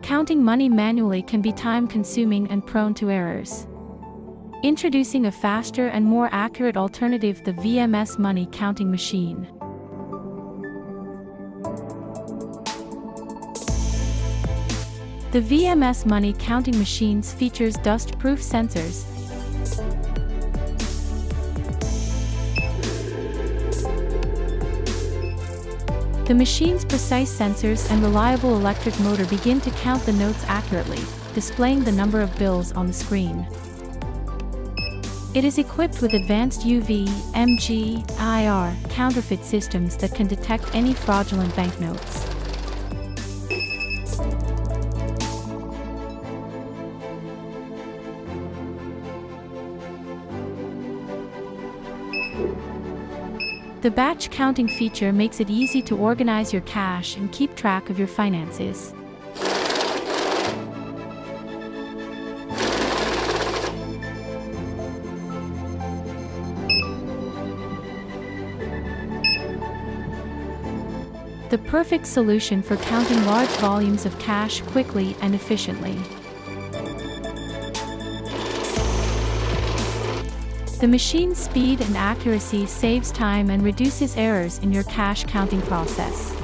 Counting money manually can be time-consuming and prone to errors. Introducing a faster and more accurate alternative, the VMS Money Counting Machine. The VMS Money Counting Machines features dust-proof sensors, the machine's precise sensors and reliable electric motor begin to count the notes accurately, displaying the number of bills on the screen. It is equipped with advanced UV, MG, IR, counterfeit systems that can detect any fraudulent banknotes. The batch counting feature makes it easy to organize your cash and keep track of your finances. The perfect solution for counting large volumes of cash quickly and efficiently. The machine's speed and accuracy saves time and reduces errors in your cash counting process.